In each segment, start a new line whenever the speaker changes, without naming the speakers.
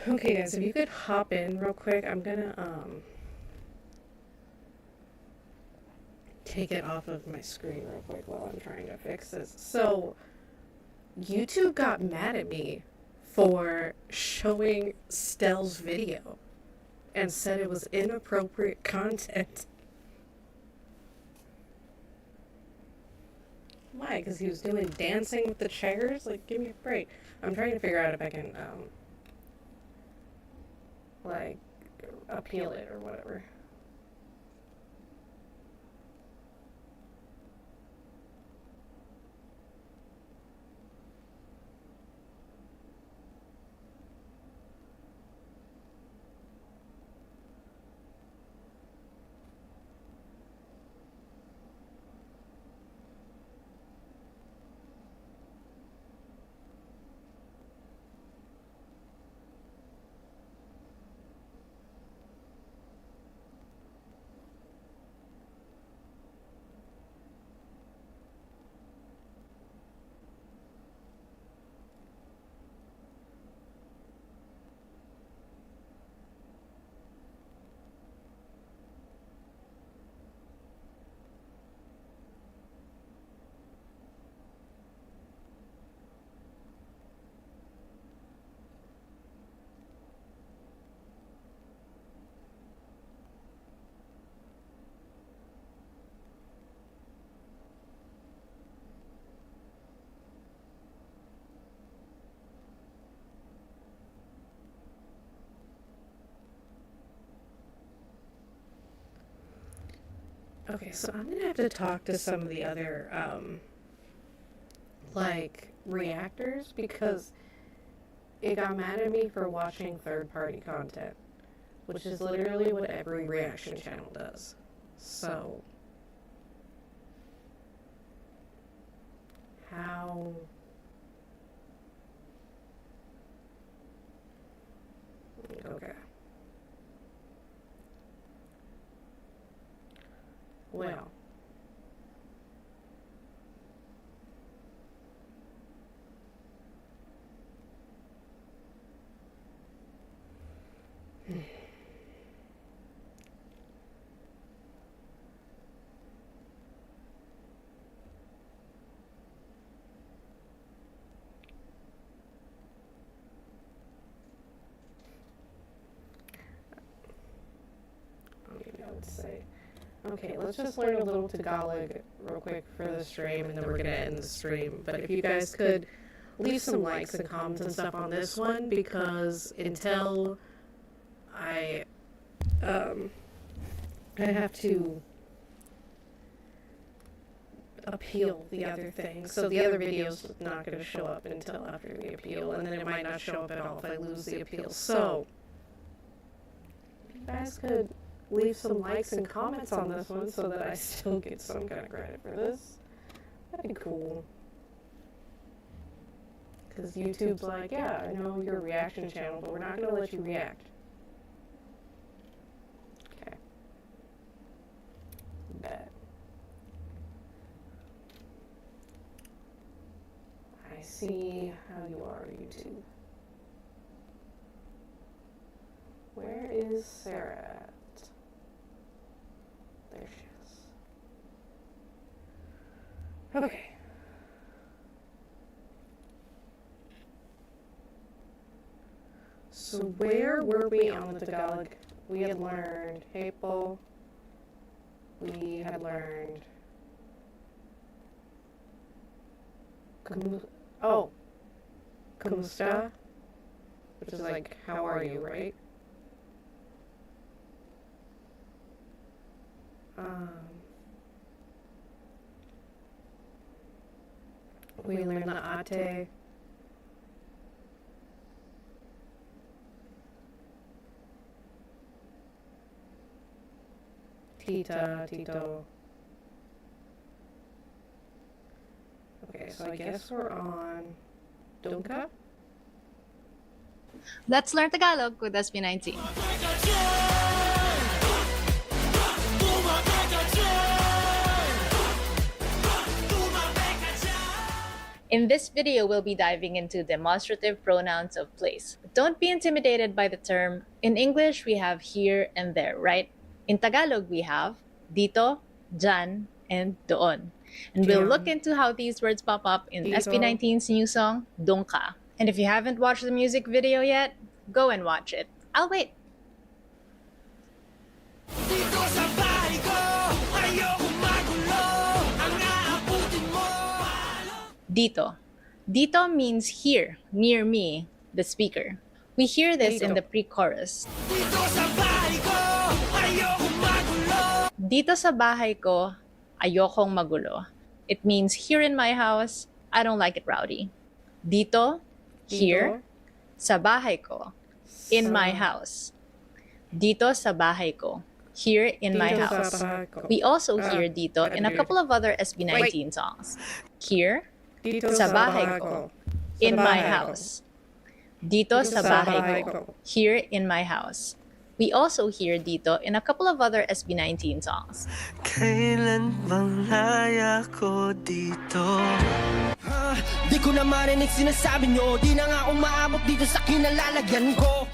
Okay, guys, if you could hop in real quick, I'm gonna take it off of my screen real quick while I'm trying to fix this. So, YouTube got mad at me for showing Stell's video and said it was inappropriate content. Why? Because he was doing dancing with the chairs? Like, give me a break. I'm trying to figure out if I can, like, appeal it or whatever. Okay, so I'm gonna have to talk to some of the other, like, reactors because it got mad at me for watching third-party content, which is literally what every reaction channel does. So, how... Okay. Well... I don't even know what to say. Okay, let's just learn a little Tagalog real quick for the stream, and then we're gonna end the stream. But if you guys could leave some likes and comments and stuff on this one, because until I have to appeal the other thing. So the other video's not going to show up until after the appeal, and then it might not show up at all if I lose the appeal. So, if you guys could leave some likes and comments on this one so that I still get some kind of credit for this, that'd be cool. Because YouTube's like, yeah, I know you're a reaction channel, but we're not going to let you react. Okay. Bet. I see how you are, YouTube. Where is Sarah at? There she is. Okay. So where were we on the Tagalog? We had learned Hapel. We had learned Kumusta, which is like, how are you, right? We learned the ate. Tita, Tito. Okay, so I guess we're on Dunka.
Let's learn Tagalog with SB19. In this video, we'll be diving into demonstrative pronouns of place. But don't be intimidated by the term. In English, we have here and there, right? In Tagalog, we have dito, dyan, and doon. And we'll look into how these words pop up in
Dito.
SB19's new song, Doon Ka. And if you haven't watched the music video yet, go and watch it. I'll wait.
Dito sa bahay ko, ayokong magulo, ang aabutin mo.
Dito. Dito means here, near me, the speaker. We hear this in
Dito.
the pre-chorus.
Dito sa bahay ko, ayokong magulo.
Dito sa bahay ko, ayokong magulo. It means here in my house, I don't like it rowdy. Dito, here, sa bahay ko, in my house. Dito sa bahay ko, here in my
Dito sa
house.
bahay ko.
We also hear dito in a
weird.
couple of other SB19 songs. Here,
Dito
sa bahay ko, in my house. Dito sa bahay ko, here in my house. We also hear dito in a couple of other SB19 songs.
Kailan bang laya ko dito? Di ko na marinig sinasabi nyo, di na nga ako maabot dito sa kinalalagyan ko.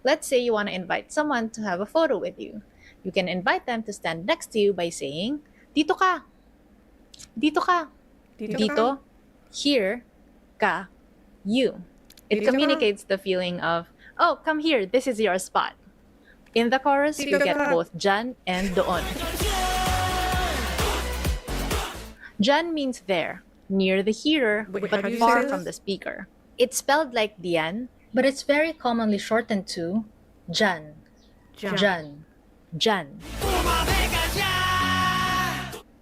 Let's say you want to invite someone to have a photo with you. You can invite them to stand next to you by saying, dito ka. Dito ka. Dito, here, ka, you. It
Dito ka.
communicates the feeling of, oh, come here, this is your spot. In the chorus, you
Dito
get
ka.
both dyan and doon. Dyan means there, near the hearer,
Wait, how
but
do you
far
say
from the
this?
speaker. It's spelled like diyan, but it's very commonly shortened to dyan. Dyan. Dyan.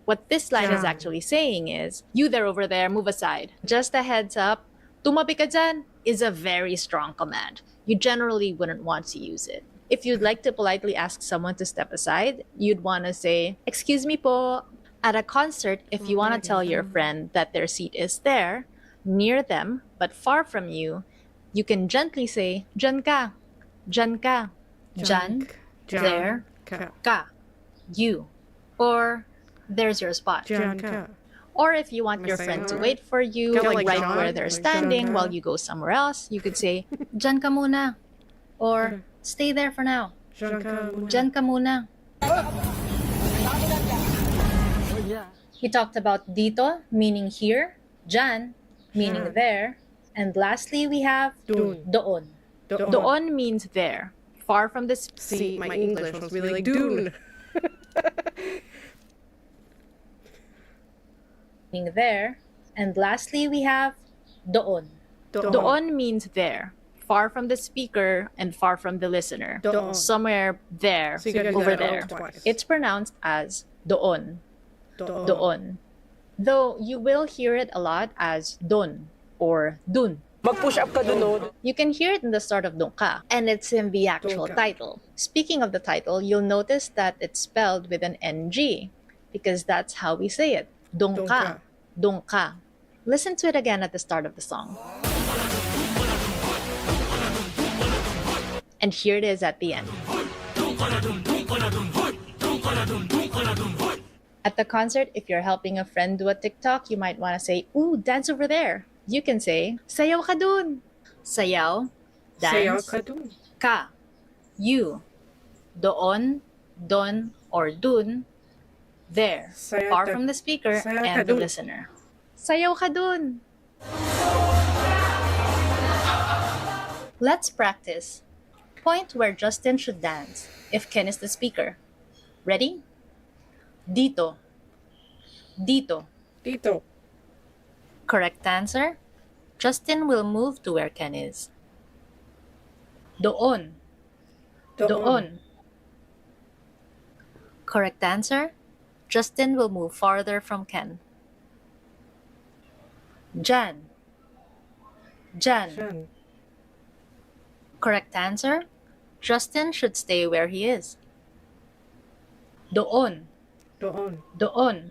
What this line is
Dyan.
actually saying is, you there over there, move aside. Just a heads up, tumabi ka dyan is a very strong command. You generally wouldn't want to use it. If you'd like to politely ask someone to step aside, you'd want to say, excuse me po. At a concert, if you want to tell your friend that their seat is there, near them, but far from you, you can gently say, dyan ka, dyan ka, dyan, there, ka, you, or there's your spot.
Dyan ka.
Or if you want your friend to wait for you,
Kinda
like
like
right
John,
where they're
like
standing
John.
while you go somewhere else, you could say, dyan ka muna, or stay there for now,
Dyan ka muna.
dyan ka muna. We talked about dito, meaning here, dyan, meaning
Dyan.
there, and lastly we have
Doon.
doon.
Doon.
Doon means there, far from the
See, my English was really like dune.
meaning there, and lastly we have doon. Doon means there, far from the speaker and far from the listener.
Doon.
Somewhere there,
So you gotta do
over
that all
there.
twice.
It's pronounced as doon.
Doon.
Doon. Though you will hear it a lot as don or dun.
Mag-push up ka dun,
You can hear it in the start of Doon Ka, and it's in the actual
Doon Ka.
title. Speaking of the title, you'll notice that it's spelled with an NG, because that's how we say it. Doon
Doon
Ka.
Ka.
Doon Ka. Listen to it again at the start of the song. And here it is at the end. At the concert, if you're helping a friend do a TikTok, you might want to say, ooh, dance over there. You can say, sayaw ka dun. Sayaw,
Sayaw
dance,
ka dun.
ka, you, doon, don, or dun, there,
Sayaw
far
ka-
from the speaker
sayaw ka
and the
dun.
listener. Sayaw ka dun. Let's practice. Point where Justin should dance if Ken is the speaker. Ready? Dito. Dito.
Dito.
Correct answer. Justin will move to where Ken is. Doon. Doon. Correct answer. Justin will move farther from Ken. Jan. Jan.
Dyan.
Correct answer. Justin should stay where he is. Doon.
Doon.
Doon.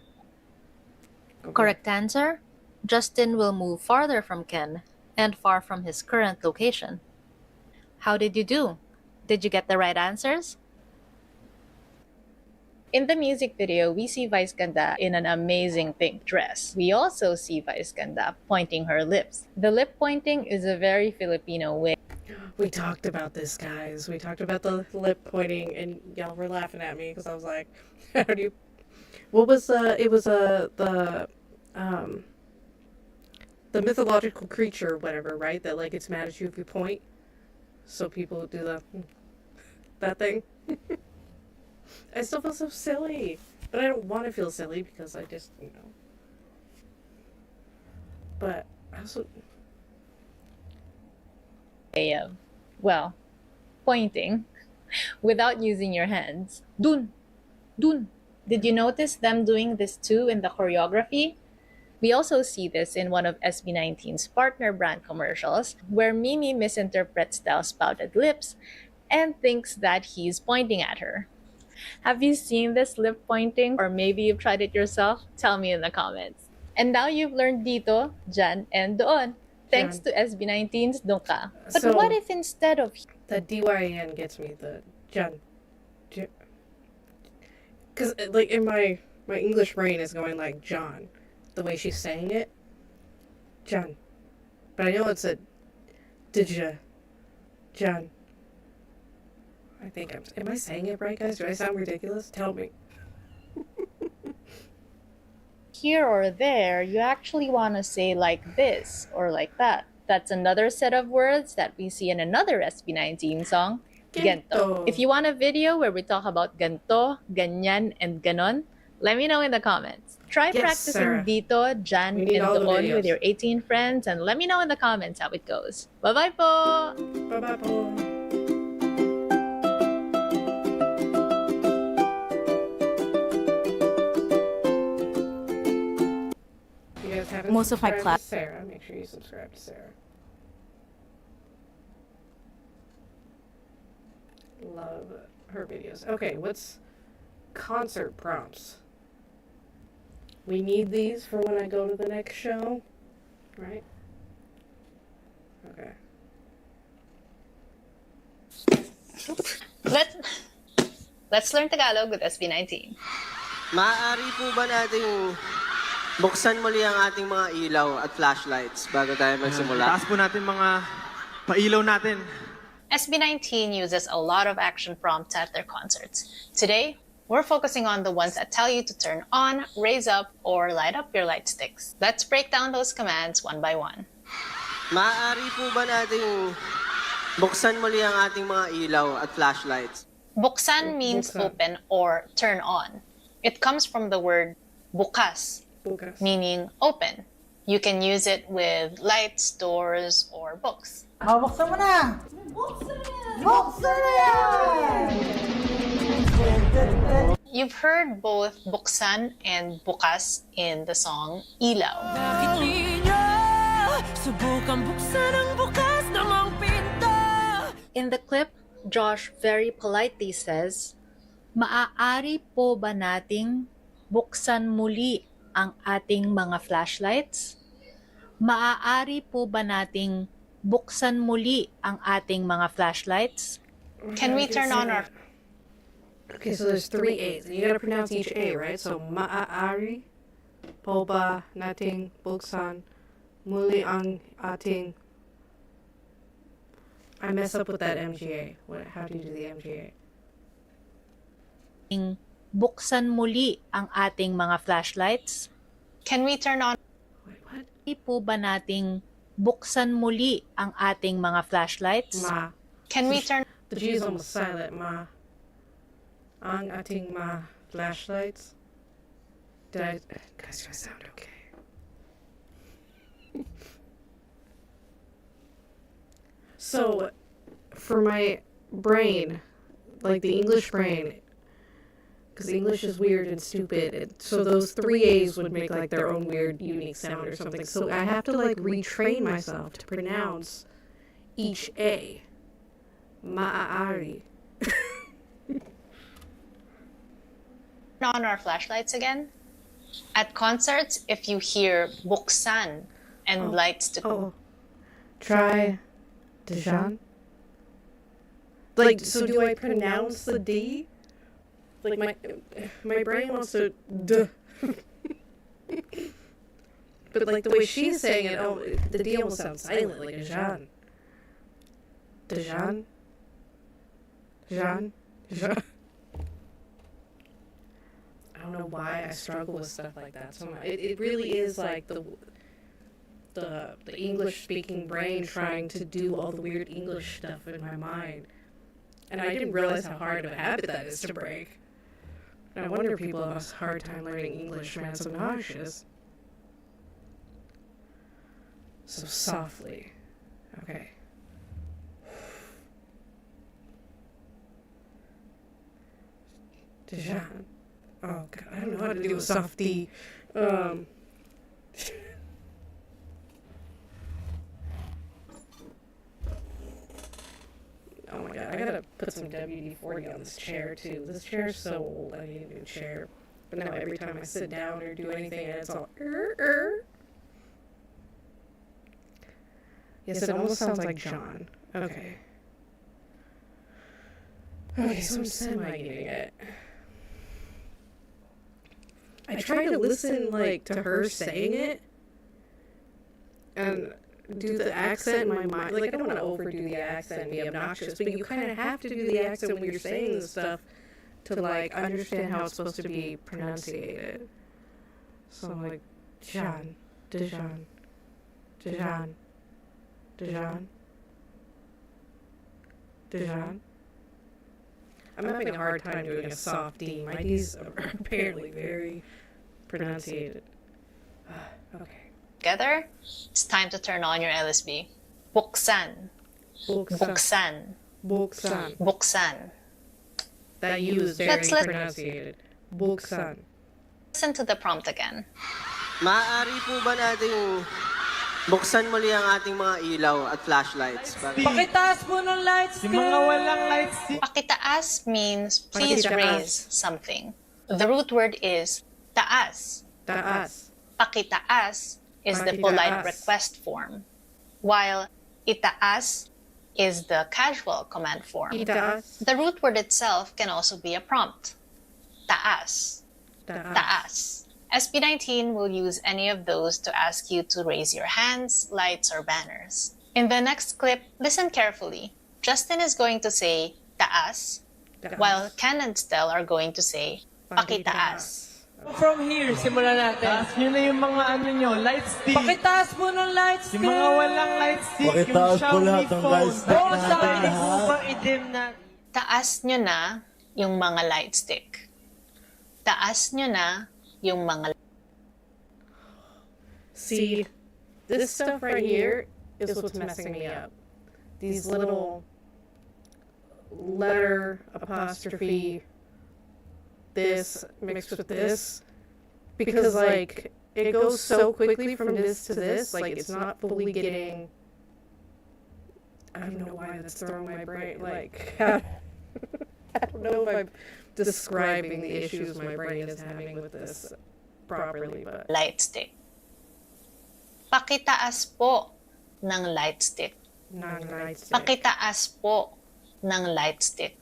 Okay.
Correct answer. Justin will move farther from Ken and far from his current location. How did you do? Did you get the right answers? In the music video, we see Vice Ganda in an amazing pink dress. We also see Vice Ganda pointing her lips. The lip pointing is a very Filipino way.
We talked about this, guys. We talked about the lip pointing, and y'all were laughing at me because I was like, "How do you?" What was it was the mythological creature, whatever, right? That like it's mad at you if you point. So people do that thing. I still feel so silly, but I don't want to feel silly because I just, you know. But I also.
Way of, well, pointing without using your hands. Dun, dun. Did you notice them doing this too in the choreography? We also see this in one of SB19's partner brand commercials, where Mimi misinterprets Del's spouted lips and thinks that he's pointing at her. Have you seen this lip pointing, or maybe you've tried it yourself? Tell me in the comments. And now you've learned dito, dyan, and doon. Thanks to SB19's Dunka. But
So-
what if instead of
The DYN gets me, the Jan. Because, like, in my English brain is going like John, the way she's saying it. John. But I know it's a Dija. John. I think am I saying it right, guys? Do I sound ridiculous? Tell me.
here or there, you actually want to say like this or like that. That's another set of words that we see in another SB19 song,
Gento.
Gento. If you want a video where we talk about ganto, ganyan, and ganon, let me know in the comments. Try
Yes,
practicing
Sarah.
dito,
We
dyan,
need
and
all the
doon with
videos.
your 18 friends, and let me know in the comments how it goes. Bye-bye po!
Bye-bye po. If you guys haven't
Most of my
subscribed
class-
to Sarah, make sure you subscribe to Sarah. Love her videos. Okay, what's concert prompts? We need these for when I go to the next show, right? Okay.
Let's learn Tagalog with SB19.
Maaari po ba nating buksan muli ang ating mga ilaw at flashlights bago tayo magsimula?
Taas po natin mga pailaw natin.
SB19 uses a lot of action prompts at their concerts. Today, we're focusing on the ones that tell you to turn on, raise up, or light up your light sticks. Let's break down those commands one by one.
Maaari po ba nating buksan muli ang ating mga ilaw at flashlights?
Buksan means
Buksan.
open or turn on. It comes from the word bukas,
Bukas.
meaning open. You can use it with lights, doors, or books.
Buksan mo na! Buksan na yan!
You've heard both buksan and bukas in the song Ilaw.
Bakit di niyo subukang buksan ang bukas namang pinto?
In the clip, Josh very politely says, "Maaari po ba nating buksan muli ang ating mga flashlights? Maaari po ba nating buksan muli ang ating mga flashlights?"
Can we turn on our
Okay, so there's 3 A's. And you gotta pronounce each A, right? So, maaari po ba nating buksan muli ang ating... I mess up with that MGA. How do you do the MGA?
Buksan muli ang ating mga flashlights?
Can we turn on
Wait, what?
Maaari po ba nating buksan muli ang ating mga flashlights?
Ma.
Can we turn
The G is almost silent. Ma. Ang ating ma flashlights. Guys, do I sound okay? So, for my brain, like the English brain, because English is weird and stupid, so those 3 A's would make like their own weird, unique sound or something. So I have to like retrain myself to pronounce each A. Maaari.
on our flashlights again? At concerts, if you hear buksan and lights to
Oh. Try Dijon? Like, so do I pronounce the D? like my brain wants to duh. But like the way she's saying it, oh, the D almost sounds silent, like a Jean. Jean. Jean. Jean. I don't know why I struggle with stuff like that so much. It really is like the English speaking brain trying to do all the weird English stuff in my mind. And I didn't realize how hard of a habit that is to break. And I wonder if people have a hard time learning English, man. It's so nauseous. So softly. Okay. Dijon. Oh god, I don't know how to do a soft D. Oh my god, I gotta put some WD-40 on this chair too. This chair's so old, I need a new chair. But now every time I sit down or do anything, it's all Yes, it almost sounds like John. Okay. Okay, so I'm semi-getting it. I try to listen, like, to her saying it, and do the accent in my mind. Like, I don't want to overdo the accent and be obnoxious, but you kind of have to do the accent when you're saying this stuff to, like, understand how it's supposed to be pronunciated. So I'm like, Dijon, Dijon, Dijon, Dijon, Dijon. I'm having a hard time doing a soft D. My D's are apparently very pronunciated. Okay.
Together, it's time to turn on your LSB. Buksan. Buksan.
Buksan.
Buksan.
That U is very pronunciated. Buksan.
Listen to the prompt again.
Maaari po ba nating buksan muli ang ating mga ilaw at flashlights?
Pakitaas mo ng lights, yung mga walang lights.
Pakitaas means please
Pakitaas.
raise something. The root word is taas.
Taas.
Pakitaas is the
Pakitaas.
polite request form, while itaas is the casual command form.
Itaas.
The root word itself can also be a prompt. Taas.
Taas.
Taas. SB19 will use any of those to ask you to raise your hands, lights, or banners. In the next clip, listen carefully. Justin is going to say taas,
Taas.
while Ken and Stel are going to say pakitaas.
From here, simulan natin.
Taas nyo na yung mga ano nyo, light stick.
Pakitaas mo ng lights,
Yung mga walang light stick, yung
Pakitaas po
Xiaomi
lahat ng
phone.
light stick
Oo,
natin,
sabi
ha?
mo bang i-dim na?
Taas nyo na yung mga light stick. Taas nyo na yung mga
See, this stuff right here is what's messing me up. These little letter apostrophe this mixed with this, because like it goes so quickly from this to this, like it's not fully getting. I don't know why that's throwing my brain. Like I don't know if I'm describing the issues my brain is having with this properly, but
light stick. Pakitaas po ng light stick.
non-light.
Pakitaas po ng light stick.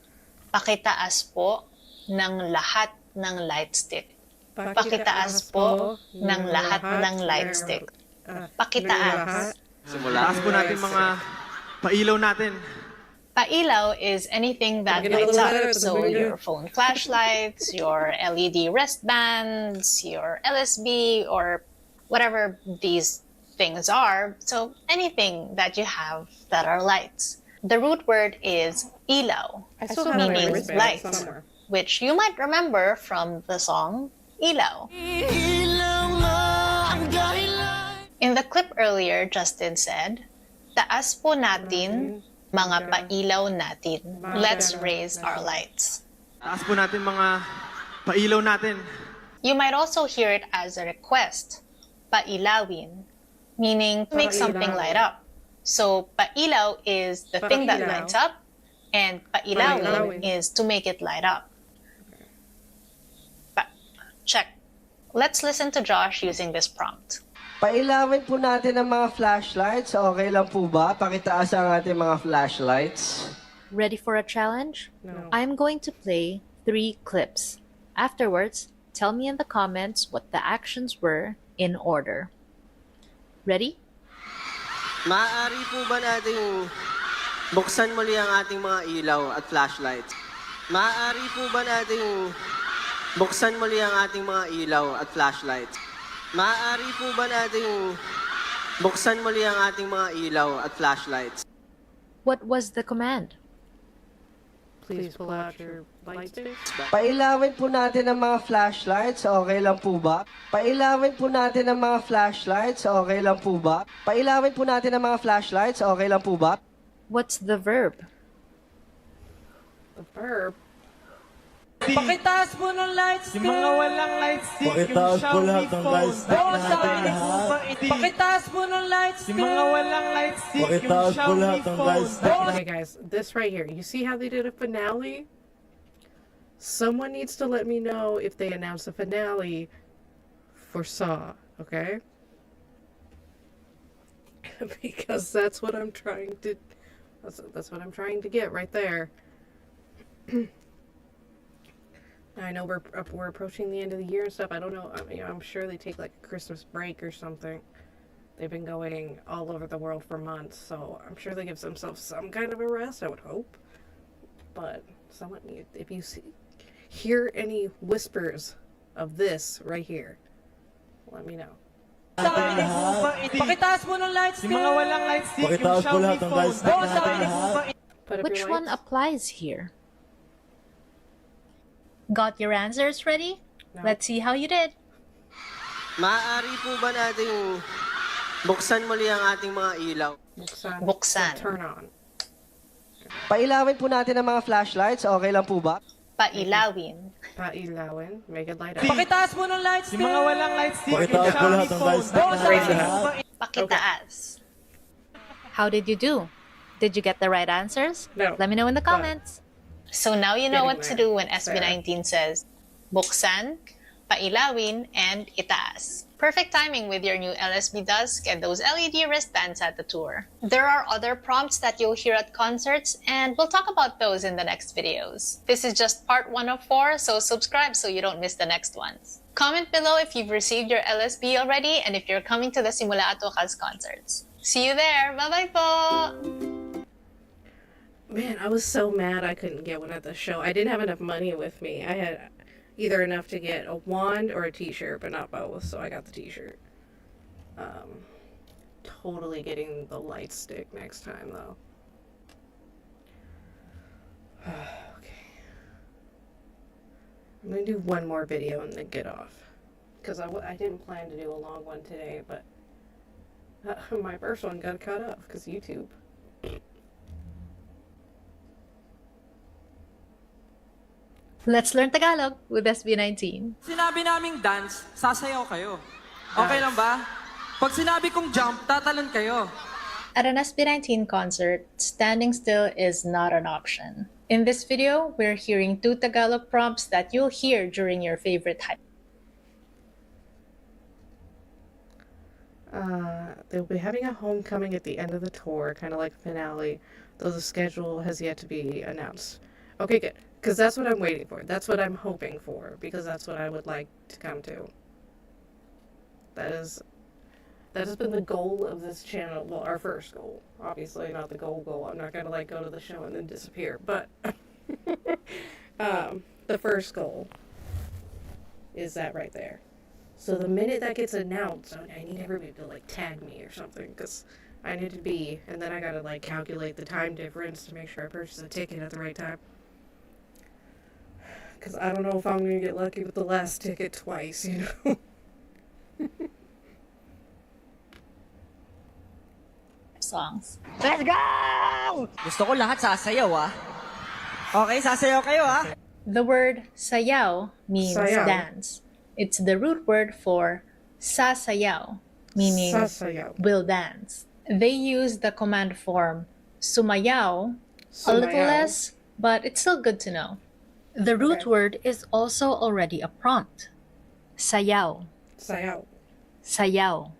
Pakitaas po ng lahat ng light stick. Pakitaas po ng lahat ng light stick. Pakitaas.
Simula.
Taas po natin mga pailaw natin.
Pailaw is anything that
Get a
lights
little
up.
better at the
So
movie.
your phone flashlights, your LED wristbands, your LSB, or whatever these things are. So anything that you have that are lights. The root word is ilaw,
I still have my
meaning
wristband
light,
somewhere.
which you might remember from the song Ilaw. In the clip earlier, Justin said, taas po natin mga pailaw natin. Let's raise our lights.
Taas po natin mga pailaw natin.
You might also hear it as a request, pailawin, meaning to make something light up. So pailaw is the thing that
Pailaw.
lights up, and pailawin
Pailawin.
is to make it light up. Check. Let's listen to Josh using this prompt.
Pailawin po natin ang mga flashlights. Okay lang po ba? Pakitaas ang ating mga flashlights.
Ready for a challenge?
No.
I'm going to play 3 clips. Afterwards, tell me in the comments what the actions were in order. Ready?
Maaari po ba nating buksan muli ang ating mga ilaw at flashlights? Maaari po ba nating buksan muli ang ating mga ilaw at flashlights? Maaari po ba nating buksan muli ang ating mga ilaw at flashlights?
What was the command?
Please pull out your light sticks.
Pailawin po natin ang mga flashlights, okay lang po ba? Pailawin po natin ang mga flashlights, okay lang po ba? Pailawin po natin ang mga flashlights, okay lang po ba?
What's the verb?
The verb.
Pakitaas mo ng light stick. Yung mga walang light stick.
Pakitaas
yung
po
Xiaomi
lahat ng
phone.
light stick
Oo,
natin
sabi ko
lahat.
ba ito? Pakitaas mo ng light stick. Yung mga walang light stick. Yung
Pakitaas po
Xiaomi
lahat ng light
phone.
stick.
Okay, guys, this right here. You see how they did a finale? Someone needs to let me know if they announce a finale for Saw, okay? Because that's what I'm trying to. That's what I'm trying to get right there. I know we're approaching the end of the year and stuff. I don't know. I mean, I'm sure they take like a Christmas break or something. They've been going all over the world for months, so I'm sure they give themselves some kind of a rest. I would hope. But someone, if you hear any whispers of this right here, let me know.
Sabi ko ba ito? Pakitaas mo ng light stick. Yung mga walang light stick. Yung
Pakitaas po
Xiaomi
lahat ng light
phone.
stick
Oo, sabi
natin
ko ba
lahat.
ito?
Put up
Which
your
one
lights.
applies here? Got your answers ready?
No.
Let's see how you did.
Maaari po ba nating buksan muli ang ating mga ilaw?
Buksan.
Buksan.
Turn on.
Pailawin po natin ang mga flashlights, okay lang po ba?
Pailawin.
Pailawin. Make it light up.
Pakitaas mo ng light stick. Yung mga walang light stick.
Pakitaas
Yung
po lahat
Xiaomi
ng light
phone.
stick
Oo,
natin
sabi ko
lahat.
ba ito?
Pakitaas.
How did you do? Did you get the right answers?
No.
Let me know in the comments.
So now you know
Getting
what to
there,
do when SB19 says buksan, pailawin, and itaas. Perfect timing with your new LSB Dusk and those LED wristbands at the tour. There are other prompts that you'll hear at concerts, and we'll talk about those in the next videos. This is just part 1 of 4, so subscribe so you don't miss the next ones. Comment below if you've received your LSB already and if you're coming to the Simula at Wakas concerts. See you there! Bye-bye po!
Man, I was so mad I couldn't get one at the show. I didn't have enough money with me. I had either enough to get a wand or a t-shirt, but not both, so I got the t-shirt. Totally getting the light stick next time, though. Okay. I'm gonna do one more video and then get off. Because I didn't plan to do a long one today, but my first one got cut off because YouTube.
Let's learn Tagalog with SB19.
Sinabi naming dance, sasayaw kayo. Okay lang ba? Pag sinabi kong jump, tatalon kayo.
At an SB19 concert, standing still is not an option. In this video, we're hearing 2 Tagalog prompts that you'll hear during your favorite hype.
They'll be having a homecoming at the end of the tour, kind of like a finale, though the schedule has yet to be announced. Okay, good. Because that's what I'm waiting for. That's what I'm hoping for, because that's what I would like to come to. That has been the goal of this channel. Well, our first goal. Obviously, not the goal. I'm not going to, like, go to the show and then disappear. But the first goal is that right there. So the minute that gets announced, I need everybody to, like, tag me or something, because I need to be, and then I got to, like, calculate the time difference to make sure I purchase a ticket at the right time. Because I don't know if I'm going to get lucky with the last ticket twice, you know?
Songs.
Let's go! Gusto ko lahat sasayaw, ah. Okay, sasayaw kayo, ah.
The word sayaw means
Sayaw.
dance. It's the root word for sasayaw, meaning
Sasayaw.
will dance. They use the command form sumayaw, a little
Sumayaw.
less, but it's still good to know. The root
Okay.
word is also already a prompt. Sayaw,
Sayaw.
sayaw.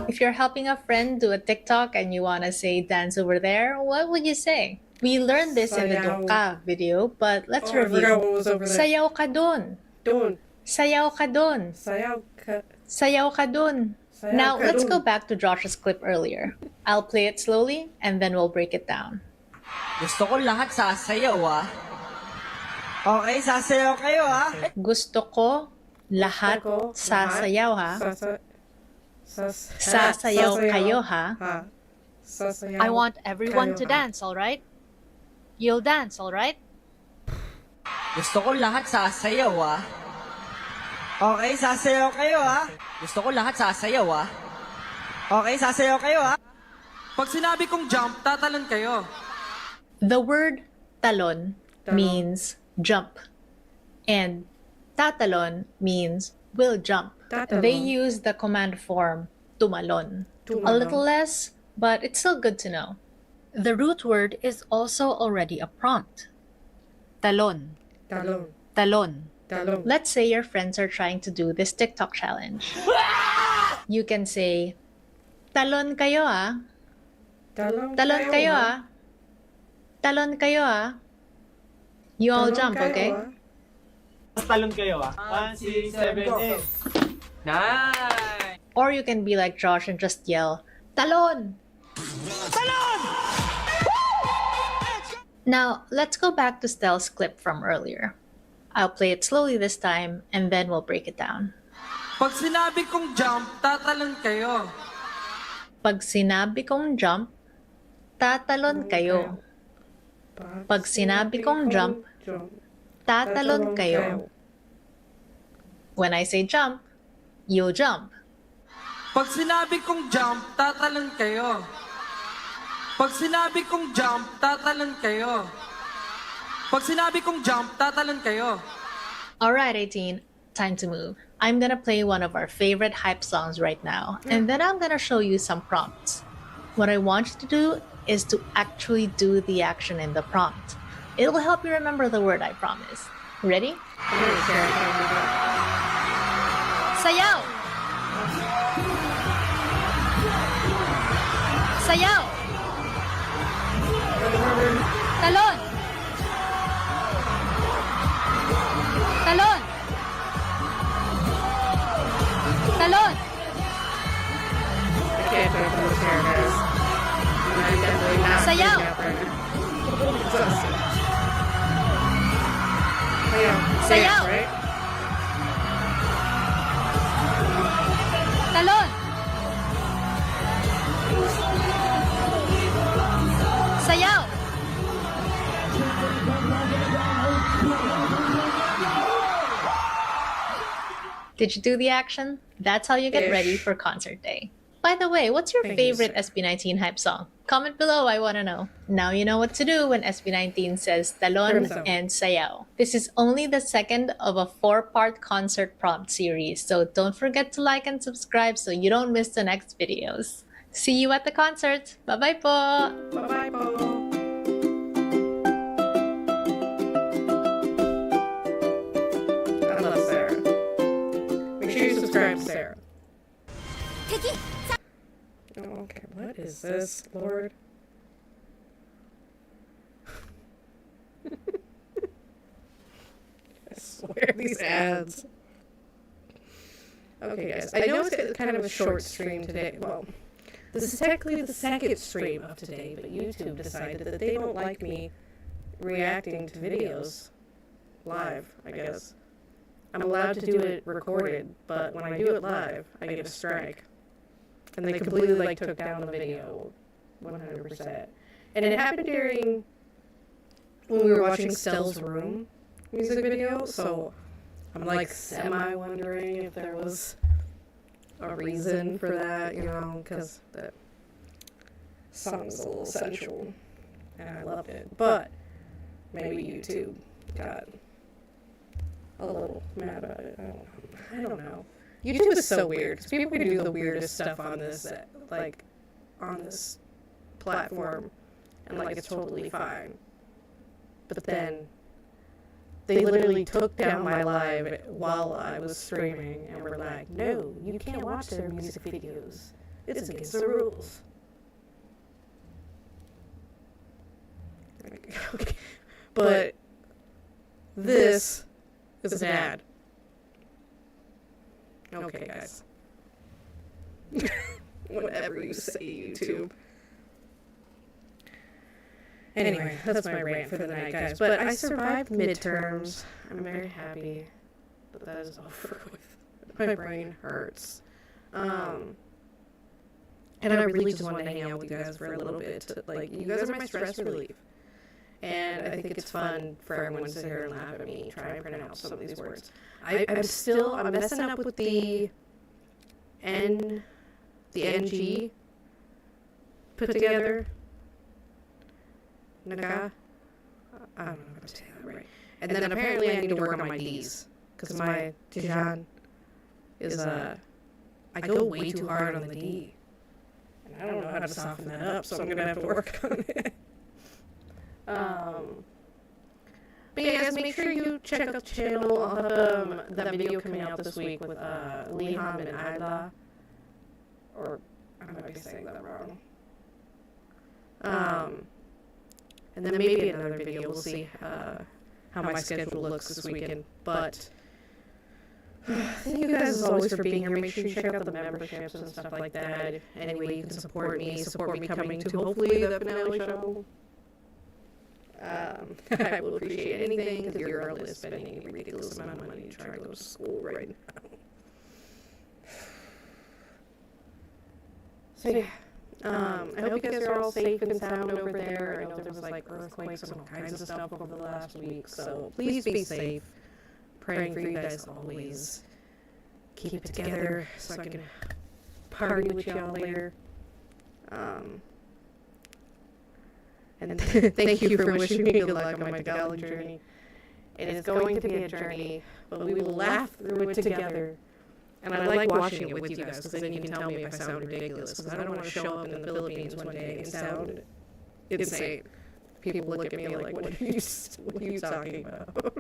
If If you're helping a friend do a TikTok and you want to say dance over there, what would you say? We learned this in the
Sayaw.
Dongka video, but let's
Oh, I forgot what
review.
was over there.
Sayaw ka dun.
Dun.
Sayaw ka dun.
Sayaw ka.
Sayaw ka dun.
Sayaw
Now,
ka
let's
dun.
go back to Josh's clip earlier. I'll play it slowly and then we'll break it down.
Gusto ko lahat sasayaw, ah. Okay, sasayaw kayo, ah.
Gusto ko lahat
Ako,
sasayaw ha.
Sasayaw
Sasayaw kayo ha.
Ha. Sasayaw.
I want everyone to
kayo, ha.
dance, alright? You'll dance, alright?
Gusto ko lahat sasayaw, ah. Okay, sasayaw kayo, ah. Gusto ko lahat sasayaw, ah. Okay, sasayaw kayo, ah.
Pag sinabi kong jump, tatalon kayo.
The word talon
Talon.
means jump. And tatalon means will jump.
Tatalon.
They use the command form tumalon. A
Tumalon.
little less, but it's still good to know. The root word is also already a prompt. Talon.
Talon.
Talon.
Talon.
Let's say your friends are trying to do this TikTok challenge. You can say, talon kayo ah.
Talon.
Talon kayo ah. Talon kayo ah. You all
Talon
jump,
kayo,
okay?
ah.
Talon kayo 1, 6, 7, 8.
Nice!
Or you can be like Josh and just yell, talon! Now, let's go back to Stel's clip from earlier. I'll play it slowly this time, and then we'll break it down.
Pag sinabi kong jump, tatalon kayo.
Pag sinabi kong jump, tatalon kayo. Pag sinabi kong jump, tatalon kayo. When I say jump, you'll jump.
Pag sinabi kong jump, tatalon kayo. Pag sinabi kong jump, tatalon kayo. Pag sinabi kong jump, tatalon kayo.
Alright, 18, time to move. I'm gonna play one of our favorite hype songs right now, and then I'm gonna show you some prompts. What I want you to do is to actually do the action in the prompt. It'll help you remember the word, I promise. Ready? Sayaw! Sayaw! Talon! Talon! Talon!
I can't do it from this hair, guys. I'm definitely not
Sayaw!
freaking out right now. Sayaw.
Sayaw.
Right?
Talon! Sayaw! Did you do the action? That's how you get
Ish.
ready for concert day. By the way, what's your
Thank you,
favorite
sir.
SB19 hype song? Comment below, I want to know. Now you know what to do when SB19 says talon
Crimson.
and sayaw. This is only the second of a 4-part concert prompt series, so don't forget to like and subscribe so you don't miss the next videos. See you at the concert! Bye-bye po!
Bye-bye, po. I love Sarah. Make sure you subscribe to Sarah. Oh, okay, what is this, Lord? I swear, these ads. Okay, guys, I know it's kind of a short stream today. Well, this is technically the second stream of today, but YouTube decided that they don't like me reacting to videos live, I guess. I'm allowed to do it recorded, but when I do it live, I get a strike. And they completely, like, took down the video 100%. And it happened during when we were watching Stell's Room music video, so I'm, like, semi-wondering if there was a reason for that, you know, because the song's a little sensual, and I loved it. But maybe YouTube got a little mad about it. I don't know. YouTube is so weird because people can do the weirdest stuff on this, like, on this platform, and like it's totally fine. But then they literally took down my live while I was streaming, and were like, "No, you can't watch their music videos. It's against the rules. Okay. But this is an ad. Okay, guys. Whatever you say, YouTube. Anyway, that's my rant for the night, guys. But I survived midterms. I'm very happy that that is over with. My brain hurts. And I really just wanted to hang out with you guys for a little bit. Like, you guys are my stress relief. And I think it's fun for everyone to sit here and laugh at me, try and pronounce some of these words. I'm messing up with the NG put together. Naga? I don't know if I'm saying that right. And then apparently I need to work on my D's. Because my Dijon is, I go way too hard on the D. And I don't know how to soften that up, so I'm going to have to work on it. But yeah, guys, make sure you check out the channel. I'll have that video coming out this week with Liham and Ayla. Or, I might be saying that wrong. And then maybe another video. We'll see how my schedule looks this weekend. But thank you guys as always for being here. Make sure you check out the memberships and stuff like that. Any way you can support me coming to hopefully the finale show. I will appreciate anything because you're all spending a ridiculous amount of money to try to go to school right now. So yeah, I hope you guys are all safe and sound over there. I know there was like earthquakes and all kinds of stuff over the last week, so please be safe. Praying for you guys always. Keep it together so I can party with y'all later. And thank you for wishing me good luck on my Tagalog journey. It is going to be a journey, but we will laugh through it together. And I like watching it with you guys, because then you can tell me if I sound ridiculous. Because I don't want to show up in the Philippines one day and sound insane. People look at me like, what are you talking about?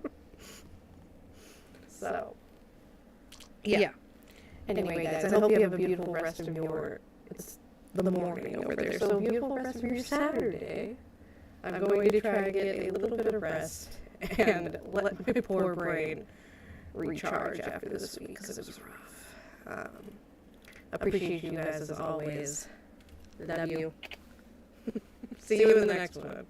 So, yeah. Anyway, guys, I hope you have a beautiful rest of your... It's the morning over there, so beautiful rest of your Saturday. I'm going to try to get a little bit of rest and let my poor brain recharge after this week because it was rough. Appreciate you guys as always. Love you. See you in the next one.